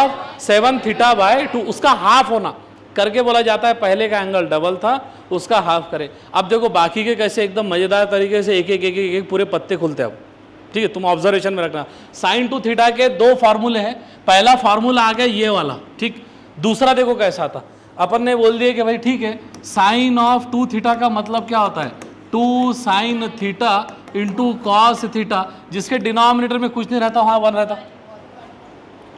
Of 7 theta by 2, उसका half होना करके बोला जाता है पहले का एंगल डबल था उसका हाफ करे। अब देखो बाकी के कैसे एकदम मजेदार तरीके से एक एक एक एक, एक पूरे पत्ते खुलते हैं अब, ठीक है, तुम ऑब्जर्वेशन में रखना। साइन टू थीटा के दो फार्मूले हैं, पहला फार्मूला आ गया ये वाला, ठीक। दूसरा देखो कैसा था, अपन ने बोल दिया कि भाई ठीक है साइन ऑफ 2 थीटा का मतलब क्या होता है 2 sine theta into cos theta, जिसके डिनोमिनेटर में कुछ नहीं रहता वहां 1 रहता,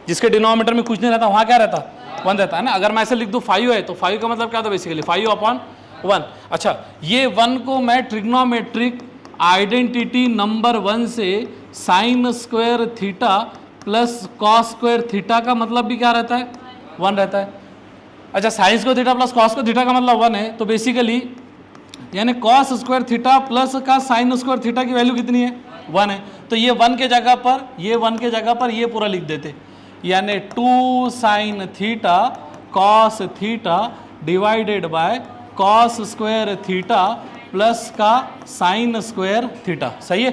जिसके डिनोमिनेटर में कुछ नहीं रहता वहां क्या रहता 1 रहता है ना। अगर मैं ऐसे लिख दूं 5 है तो 5 का मतलब क्या होता है बेसिकली 5/1। अच्छा, ये 1 को मैं ट्रिग्नोमेट्रिक आइडेंटिटी नंबर 1 से sine square theta plus cos square theta का मतलब भी क्या रहता है 1 रहता है। अच्छा, sign square theta plus cos square theta का मतलब 1 है, तो बेसिकली यानी कॉस स्क्वायर थीटा प्लस का साइन स्क्वायर थीटा की वैल्यू कितनी है 1 है। तो ये 1 के जगह पर ये पूरा लिख देते, यानी 2 sine theta cos theta divided by cos square theta plus का साइन स्क्वायर थीटा। सही है।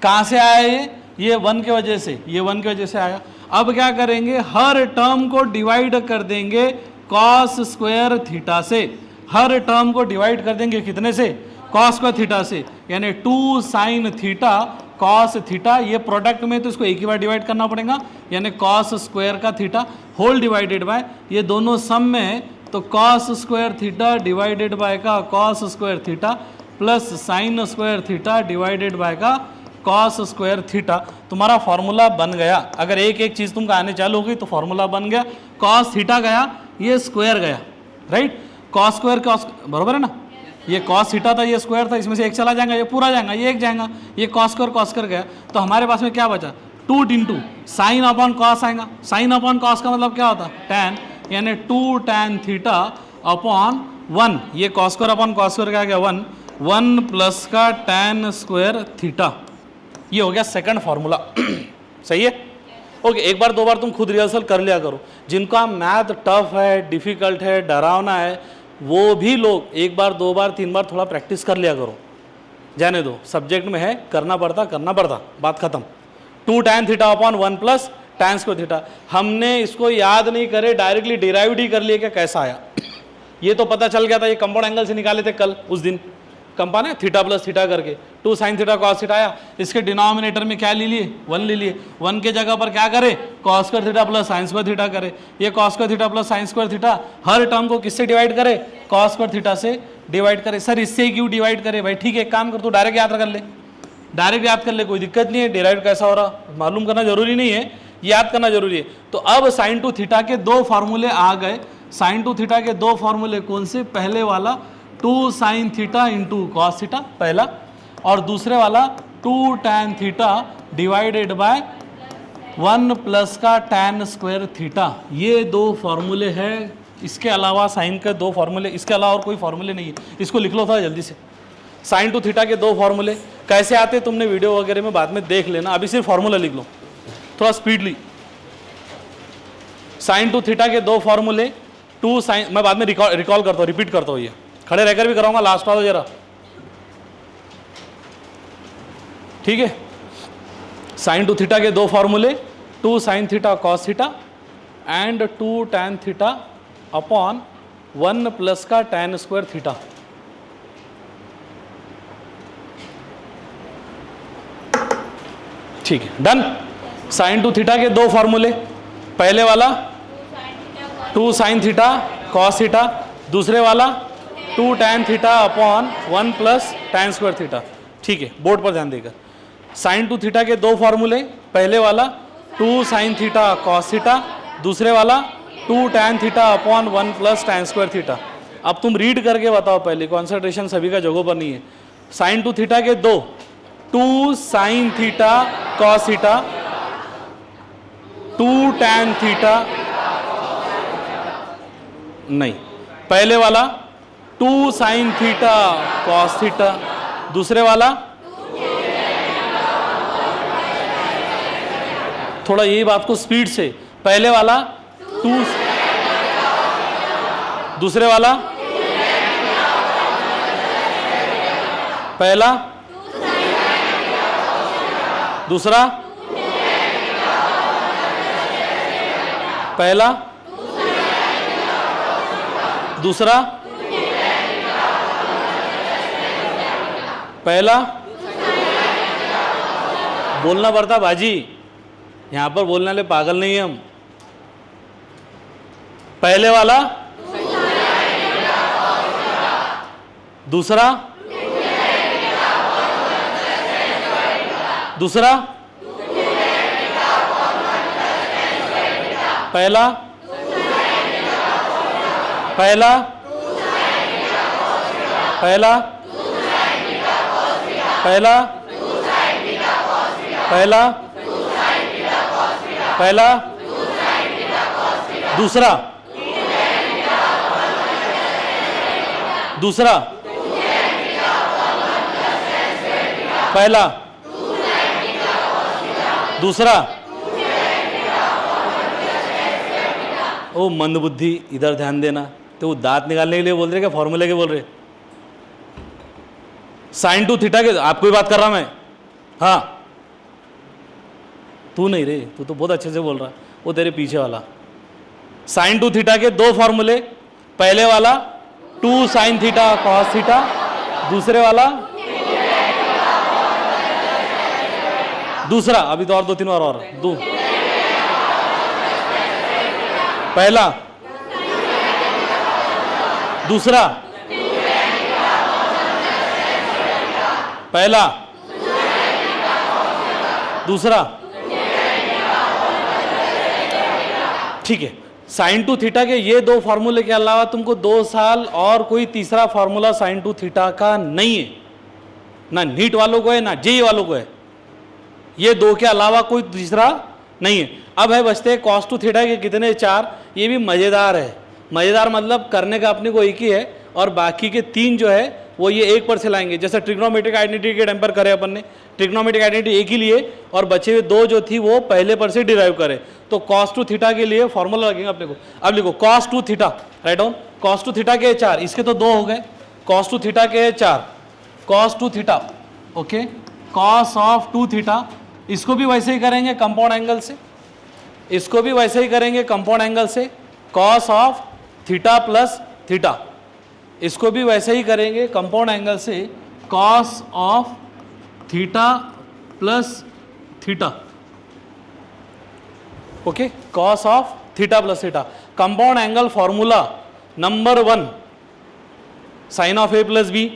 कहाँ से आया ये 1 की वजह से, ये 1 की वजह से आया। अब क्या करेंगे, हर टर्म को डिवाइड कर देंगे कॉस स्क्वायर थीटा से, हर टर्म को डिवाइड कर देंगे कितने से कॉस स्क्वायर थीटा से, यानी 2 साइन थीटा कॉस थीटा, ये प्रोडक्ट में तो इसको एक ही बार डिवाइड करना पड़ेगा, यानी कॉस स्क्वायर का थीटा होल डिवाइडेड बाय ये दोनों सम में है तो cos square theta divided by का cos square theta plus sine square theta divided by का कॉस स्क्वायर थीटा। तुम्हारा फॉर्मूला बन गया। अगर एक एक चीज तुमको आने चालू हो गई तो फॉर्मूला बन गया। कॉस थीटा गया, ये स्क्वायर गया, राइट, कॉस स्क्वायर कॉस, बरोबर है ना, ये कॉस थीटा था ये स्क्वायर था, इसमें से एक चला जाएगा ये पूरा जाएगा, ये एक जाएगा, ये कॉस स्क्वायर गया, तो हमारे पास में क्या बचा 2 इंटू साइन अपॉन कॉस आएगा। साइन अपॉन कॉस का मतलब क्या होता टैन, यानी 2 टैन थीटा अपॉन 1, ये cos square upon cos square क्या गया 1 प्लस का टैन स्क्वायर थीटा। ये हो गया सेकंड फॉर्मूला। सही है। ओके, एक बार दो बार तुम खुद रिहर्सल कर लिया करो। जिनका मैथ टफ है, डिफिकल्ट है, डरावना है, वो भी लोग एक बार दो बार तीन बार थोड़ा प्रैक्टिस कर लिया करो। जाने दो, सब्जेक्ट में है, करना पड़ता, बात खत्म। 2 tan theta upon 1 plus tan square theta. हमने इसको याद नहीं करे, डायरेक्टली डिराइव्ड ही कर लिए क्या कैसा आया। ये तो पता चल गया था, ये कंपाउंड एंगल से निकाले थे कल उस दिन, कंपाउंड है थीटा प्लस थीटा करके 2 साइन थीटा कॉस थीटा आया। इसके डिनोमिनेटर में क्या ले लिए 1 ले लिए, 1 के जगह पर क्या करे cos square theta plus sine square theta करे। ये cos square theta plus sine square theta हर टर्म को किससे डिवाइड करे कॉस स्क्वायर थीटा से डिवाइड करे। सर इससे क्यों डिवाइड करे भाई, ठीक है एक काम कर तू डायरेक्ट याद कर ले, डायरेक्ट याद कर ले, कोई दिक्कत नहीं है। डिराइव कैसा हो रहा मालूम करना जरूरी नहीं है, याद करना जरूरी है। तो अब साइन टू थीटा के 2 फार्मूले आ गए। साइन टू थीटा के 2 फार्मूले कौन से, पहले वाला 2 sine theta into cos theta पहला, और दूसरे वाला 2 tan theta divided bye 1 plus का टैन स्क्वायर थीटा। ये 2 फार्मूले हैं, इसके अलावा साइन के 2 फार्मूले, इसके अलावा और कोई फार्मूले नहीं है। इसको लिख लो था जल्दी से। साइन टू थीटा के 2 फार्मूले कैसे आते तुमने वीडियो वगैरह में बाद में देख लेना, अभी सिर्फ फार्मूला लिख लो थोड़ा स्पीडली। साइन टू थीटा के 2 फार्मूले, 2 साइन, मैं बाद में रिकॉल करता हूँ, रिपीट करता हूँ, ये खड़े रहकर भी कराऊंगा, लास्ट वाला जरा, ठीक है। साइन टू थीटा के 2 फार्मूले, 2 sine theta cos theta and 2 tan theta upon 1 plus का टैन स्क्वायर थीटा। ठीक है, डन। साइन टू थीटा के 2 फार्मूले, पहले वाला 2 साइन थीटा कॉस थीटा, दूसरे वाला 2 tan theta upon 1 plus tan square theta. ठीक है, बोर्ड पर ध्यान देकर। साइन टू थीटा के 2 फार्मूले, पहले वाला 2 साइन थीटा कॉस थीटा, दूसरे वाला 2 tan theta upon 1 plus tan square theta. अब तुम रीड करके बताओ, पहले कॉन्सेंट्रेशन सभी का जगहों पर नहीं है। साइन टू थीटा के 2 sine theta cos theta, 2 tan theta, नहीं, पहले वाला 2 साइन थीटा कॉस थीटा, दूसरे वाला थोड़ा यही बात को स्पीड से, पहले वाला 2, दूसरे वाला पहला, दूसरा पहला, दूसरा, पहला, बोलना पड़ता बाजी, यहां पर बोलने वाले पागल नहीं है हम। पहले वाला, दूसरा, दूसरा, पहला, पहला, पहला, पहला, पहला, पहला, दूसरा, दूसरा, पहला, दूसरा। ओ मंदबुद्धि, इधर ध्यान देना। तो वो दांत निकालने के लिए बोल रहे क्या फॉर्मूले के बोल रहे? साइन टू थीटा के, आपको ही बात कर रहा मैं। हाँ, तू नहीं रे, तू तो बहुत अच्छे से बोल रहा, वो तेरे पीछे वाला। साइन टू थीटा के दो फॉर्मूले, पहले वाला 2 साइन थीटा कॉस थीटा, दूसरे वाला दूसरा, अभी तो और 2-3 बार और पहला, दूसरा, पहला, दूसरा। ठीक है, साइन टू थीटा के ये दो फॉर्मूले के अलावा तुमको 2 साल और कोई तीसरा फॉर्मूला साइन टू थीटा का नहीं है, ना नीट वालों को है ना जेई वालों को है। ये दो के अलावा कोई तीसरा नहीं है। अब है बचते कॉस टू थीटा के कितने? 4। ये भी मज़ेदार है। मज़ेदार मतलब करने का अपने को एक ही है और बाकी के 3 जो है वो ये 1 पर से लाएंगे। जैसे ट्रिग्नोमेट्रिक आइडेंटिटी के टाइम पर करे अपन ने, ट्रिग्नोमेट्रिक आइडेंटिटी एक ही लिए और बचे हुए 2 जो थी वो पहले पर से डिराइव करे। तो कॉस टू थीटा के लिए फॉर्मूला लगेगा अपने को। अब लिखो cos two theta, write down. Cos two theta के 4, इसके तो 2 हो गए। कॉस टू थीटा के 4, cos two theta, okay, cos of 2 theta. इसको भी वैसे ही करेंगे कंपाउंड एंगल से, इसको भी वैसे ही करेंगे कंपाउंड एंगल से, cos of theta plus theta. इसको भी वैसे ही करेंगे कंपाउंड एंगल से, cos of theta plus theta, okay, cos of theta plus theta. Compound angle formula number 1 sine of A plus B,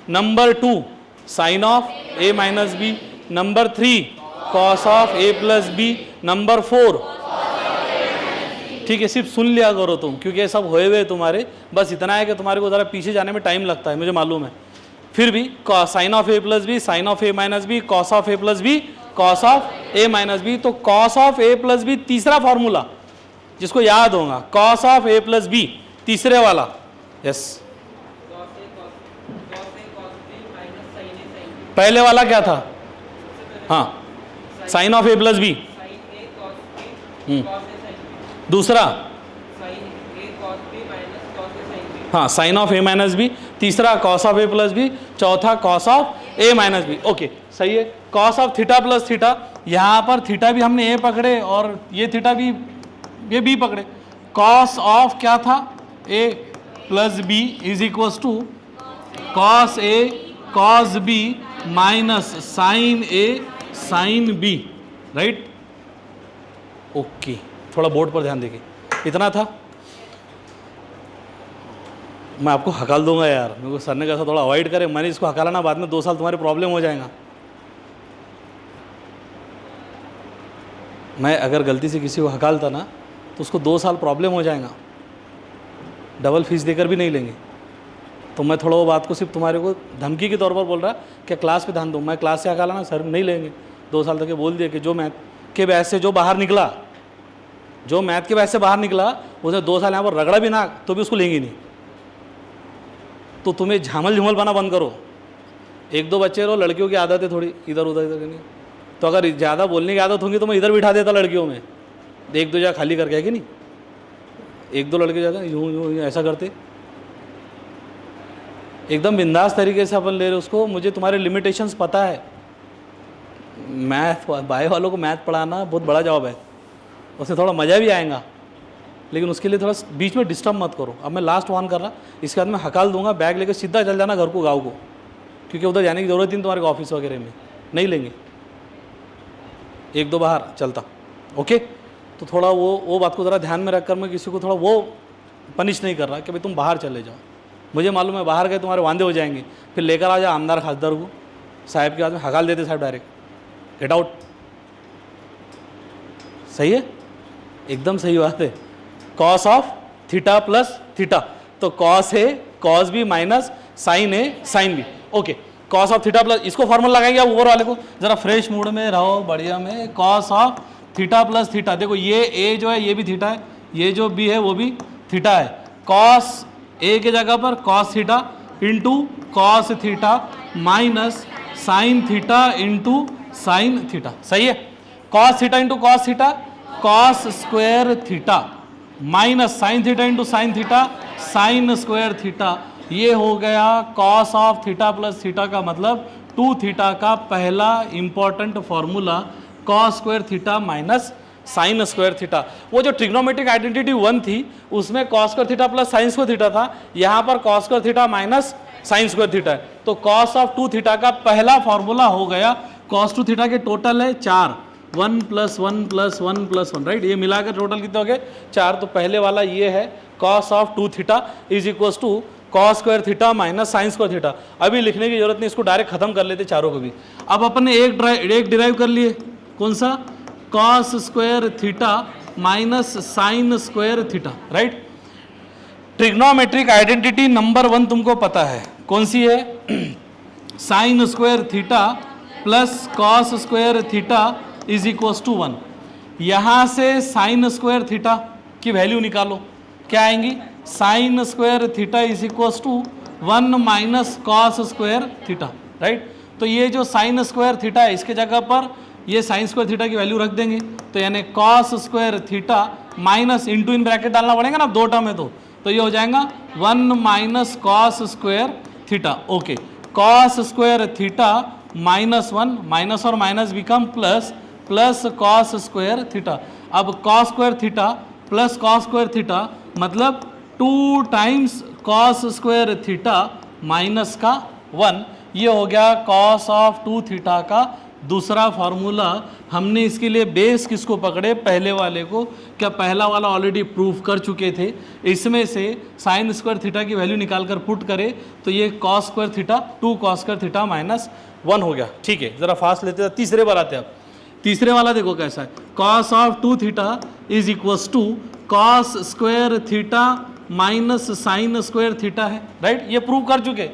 number 2 sine of A minus B, number 3 cos of A plus B, number 4। ठीक है, सिर्फ सुन लिया करो तुम, क्योंकि ये सब होए हुए तुम्हारे। बस इतना है कि तुम्हारे को ज़रा पीछे जाने में टाइम लगता है, मुझे मालूम है। फिर भी sine of A plus B, sine of A minus B, cos of A plus B, cos of A minus B. तो cos of A plus B तीसरा फॉर्मूला जिसको याद होगा, cos of A plus B तीसरे वाला, yes. पहले वाला क्या था? हाँ, sine of A plus B, दूसरा हाँ sine of A minus B, तीसरा cos of A plus B, चौथा cos of A minus B. Okay, सही है। Cos of theta plus theta, यहाँ पर थीटा भी हमने ए पकड़े और ये थीटा भी, ये बी पकड़े। कॉस ऑफ क्या था? A plus B is equals to cos A cos B minus sine A sine B, right. Okay, थोड़ा बोर्ड पर ध्यान देखिए। इतना था, मैं आपको हकाल दूंगा यार। मेरे को सर ने कहा थोड़ा अवॉइड करें, मैंने इसको हकालाना, बाद में 2 साल तुम्हारे प्रॉब्लम हो जाएगा। मैं अगर गलती से किसी को हकालता ना तो उसको 2 साल प्रॉब्लम हो जाएगा, डबल फीस देकर भी नहीं लेंगे। तो मैं थोड़ा वो बात को सिर्फ तुम्हारे को धमकी के तौर पर बोल रहा कि क्लास पे ध्यान दो। मैं क्लास से हकालाना सर नहीं लेंगे 2 साल तक। ये बोल दिया कि जो मैथ के बैच से जो बाहर निकला, जो मैथ के बैच से बाहर निकला, उसने 2 साल यहाँ पर रगड़ा भी ना तो भी उसको लेंगे नहीं। तो तुम्हें झामल झुमल बना बंद करो। 1-2 बच्चे रहो, लड़कियों की आदत है थोड़ी इधर उधर इधर करनी। तो अगर ज़्यादा बोलने की आदत होगी तो मैं इधर बिठा देता लड़कियों में, 1-2 जगह खाली करके, है कि नहीं। 1-2 लड़के जाते यूँ यूँ ऐसा करते, एकदम बिंदास तरीके से अपन ले रहे उसको। मुझे तुम्हारे लिमिटेशंस पता है। मैथ बायो वालों को मैथ पढ़ाना बहुत बड़ा जॉब है, उसमें थोड़ा मज़ा भी आएगा। लेकिन उसके लिए थोड़ा बीच में डिस्टर्ब मत करो। अब मैं लास्ट वन कर रहा, इसके बाद मैं हकाल दूंगा, बैग लेकर सीधा चल जाना घर को, गाँव को, क्योंकि उधर जाने की ज़रूरत ही नहीं तुम्हारे ऑफिस वगैरह में, नहीं लेंगे, 1-2 बार चलता। ओके, तो थोड़ा वो बात को ज़रा ध्यान में रखकर मैं किसी को थोड़ा वो पनिश नहीं कर रहा कि भाई तुम बाहर चले जाओ, मुझे मालूम है बाहर गए तुम्हारे वांदे हो जाएंगे, फिर लेकर आ जाओ आमदार खासदार को, साहब के बाद में हकाल देते साहब डायरेक्ट, गेट आउट। सही है, एकदम सही बात है। Cos of theta plus theta, तो कॉस है कॉस भी माइनस साइन है साइन भी। Okay, cos of theta plus, इसको फॉर्मूला लगाएंगे आप ऊपर वाले को, जरा फ्रेश मूड में रहो, बढ़िया में। Cos of theta plus theta, देखो ये ए जो है ये भी थीटा है, ये जो बी है वो भी थीटा है। कॉस ए के जगह पर cos theta into cos theta minus sine theta into sine theta. सही है, cos theta into cos theta cos square theta minus sine theta into sine theta sine square theta. ये हो गया cos of theta plus theta का मतलब 2 theta का पहला important formula, cos square theta minus sine square theta. वो जो trigonometric identity 1 थी उसमें cos square theta plus sine square theta था, यहाँ पर cos square theta minus sine square theta है। तो कॉस ऑफ 2 थीटा का पहला फॉर्मूला हो गया, कॉस 2 थीटा के टोटल है 4, 1 + 1 + 1 + 1, राइट, ये मिलाकर टोटल कितने हो गए 4। तो पहले वाला ये है cos of 2 theta is equal to cos square theta minus sine square theta. अभी लिखने की जरूरत नहीं, इसको डायरेक्ट खत्म कर लेते चारों को भी। अब अपन ने एक डिराइव कर लिए, कौन सा, cos square theta minus sine square theta, right. Trigonometric identity number 1 तुमको पता है कौन सी है, sine square theta plus cos square theta is equal to 1। यहाँ से साइन स्क्वायर थीटा की वैल्यू निकालो, क्या आएंगी, sine square theta is equal to 1 minus cos square theta, right. तो ये जो साइन स्क्वायर थीटा है इसके जगह पर ये साइन स्क्वायर थीटा की वैल्यू रख देंगे, तो यानी cos square theta minus into in bracket डालना पड़ेगा ना, 2 टर्म है तो ये हो जाएगा 1 minus cos square theta. Okay, cos square theta minus 1, minus और minus become plus, plus cos square theta. अब cos square theta plus cos square theta मतलब 2 times cos square theta minus का 1, ये हो गया कॉस ऑफ 2 थीटा का दूसरा formula. हमने इसके लिए बेस किसको पकड़े, पहले वाले को, क्या पहला वाला ऑलरेडी प्रूफ कर चुके थे। इसमें से साइन स्क्वायर थीटा की वैल्यू निकाल कर पुट करे तो ये cos square theta 2 cos square theta minus 1 हो गया। ठीक है, जरा फास्ट लेते हैं, तीसरे बार आते हैं। अब तीसरे वाला देखो कैसा है, cos of 2 theta is equals to cos square theta minus sine square theta है, राइट। ये प्रूव कर चुके,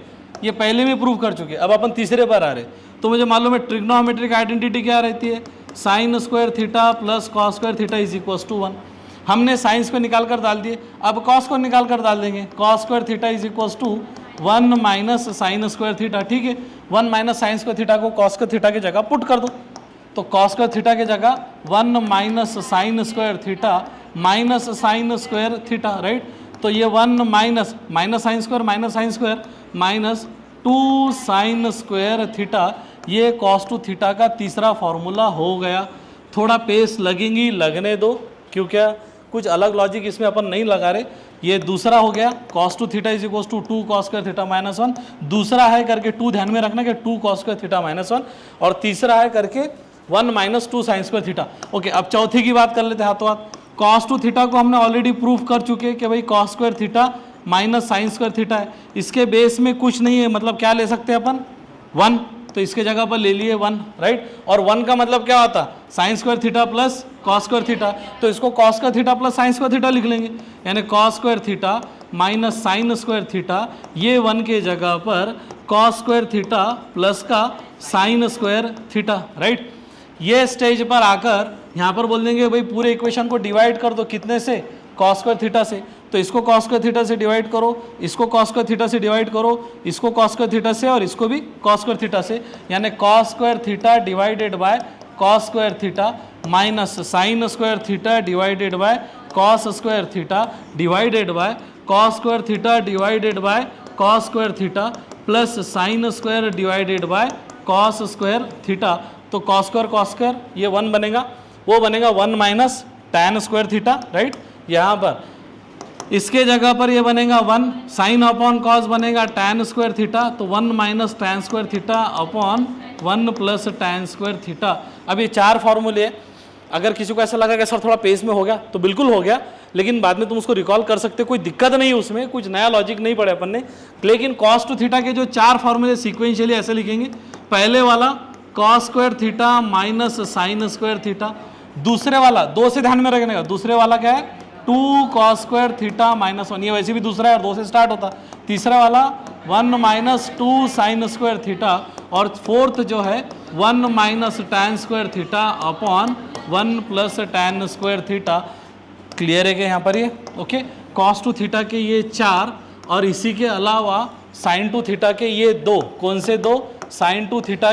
ये पहले भी प्रूव कर चुके। अब अपन तीसरे पर आ रहे, तो मुझे मालूम है ट्रिग्नोमेट्रिक आइडेंटिटी क्या रहती है, sine square theta plus cos square theta is equals to 1। हमने साइंस को निकाल कर डाल दिए, अब कॉस को निकाल कर डाल देंगे, cos square theta is equals to 1 minus sine square theta. ठीक है, 1 माइनस साइन स्क्वायर थीटा को कॉस स्क्वायर थीटा की जगह पुट कर दो, तो कॉस स्क्वायर थीटा की जगह 1 minus sine square theta minus sine square theta, right. तो ये 1 minus sine square minus 2 sign square theta, ये कॉस 2 थीटा का तीसरा फॉर्मूला हो गया। थोड़ा पेस लगेंगी, लगने दो, क्यों क्या कुछ अलग लॉजिक इसमें अपन नहीं लगा रहे। ये दूसरा हो गया cos 2 theta is equals to 2 cos square theta minus 1, दूसरा है करके 2 ध्यान में रखना कि 2 कॉस स्क्वायर थीटा माइनस 1, और तीसरा है करके 1 minus 2 sign square theta. Okay, अब चौथी की बात कर लेते हैं हाथों हाथ। कॉस 2 थीटा को हमने ऑलरेडी प्रूफ कर चुके कि भाई cos square theta minus sine square theta है, इसके बेस में कुछ नहीं है, मतलब क्या ले सकते हैं अपन 1, तो इसके जगह पर ले लिए 1, राइट। और 1 का मतलब क्या होता, sign square theta plus cos square theta, तो इसको cos square theta plus sine square theta लिख लेंगे, यानी cos square theta minus sine square theta, ये 1 के जगह पर कॉस स्क्वायर थीटा प्लस का साइन स्क्वायर थीटा, राइट। ये स्टेज पर आकर यहाँ पर बोल देंगे भाई पूरे इक्वेशन को डिवाइड कर दो, कितने से, कॉस स्क्वायर थीटा से, तो इसको कॉस स्क्वायर थीटा से डिवाइड करो, इसको कॉस स्क्वायर थीटा से डिवाइड करो, इसको कॉस स्क्वायर थीटा से, और इसको भी कॉस स्क्वायर थीटा से, यानी cos square theta divided by cos square theta minus sine square theta divided by cos square theta divided by cos square theta divided by cos square theta plus sine square divided by cos square theta. तो cos square ये 1 बनेगा, वो बनेगा 1 minus tan square theta, right. यहाँ पर इसके जगह पर ये बनेगा 1 साइन अपॉन कॉस बनेगा tan स्क्वायर थीटा, तो 1 minus tan square theta upon 1 plus tan square theta. अब ये 4 फॉर्मूले, अगर किसी को ऐसा लगा कि सर थोड़ा पेस में हो गया तो बिल्कुल हो गया, लेकिन बाद में तुम उसको रिकॉल कर सकते हो, कोई दिक्कत नहीं है उसमें, कुछ नया लॉजिक नहीं पड़े अपन ने। लेकिन cos टू थीटा के जो 4 फॉर्मूले सीक्वेंशियली ऐसे लिखेंगे, पहले वाला cos square theta minus sine square theta, दूसरे वाला 2 से ध्यान में रखने का, दूसरे वाला क्या है 2 cos स्क्वायर थीटा माइनस 1, ये वैसे भी दूसरा है और 2 से स्टार्ट होता। तीसरा वाला 1 माइनस 2 साइन स्क्वायर थीटा, और फोर्थ जो है 1 minus tan square theta upon 1 plus tan square theta. Clear है कि यहाँ पर ये ओके। cos टू थीटा के ये 4 और इसी के अलावा साइन टू थीटा के ये 2, कौन से 2, साइन टू थीटा